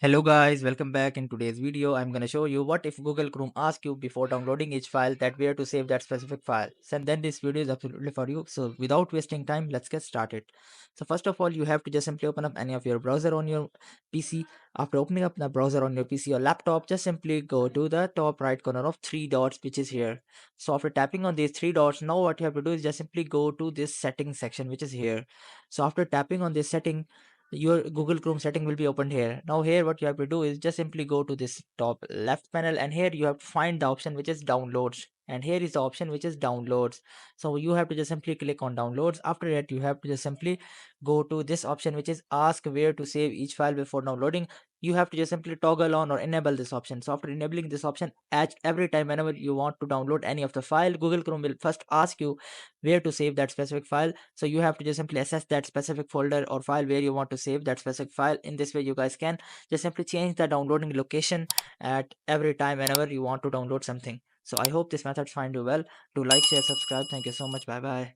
Hello guys, welcome back. In today's video I'm going to show you what if Google Chrome asks you before downloading each file that where to save that specific file. So then this video is absolutely for you. So without wasting time, let's get started. So first of all, you have to just simply open up any of your browser on your PC. After opening up the browser on your PC or laptop, just simply go to the top right corner of three dots which is here. So after tapping on these three dots, now what you have to do is just simply go to this settings section which is here. So after tapping on this setting, your Google Chrome setting will be opened here. Now here what you have to do is just simply go to this top left panel, and here you have to find the option which is downloads, and here is the option which is downloads. So you have to just simply click on downloads. After that you have to just simply go to this option which is ask where to save each file before downloading. You have to just simply toggle on or enable this option. So after enabling this option, at every time whenever you want to download any of the file, Google Chrome will first ask you where to save that specific file. So you have to just simply access that specific folder or file where you want to save that specific file. In this way you guys can just simply change the downloading location at every time whenever you want to download something. So I hope this method find you well. Do like, share, subscribe. Thank you so much. Bye bye.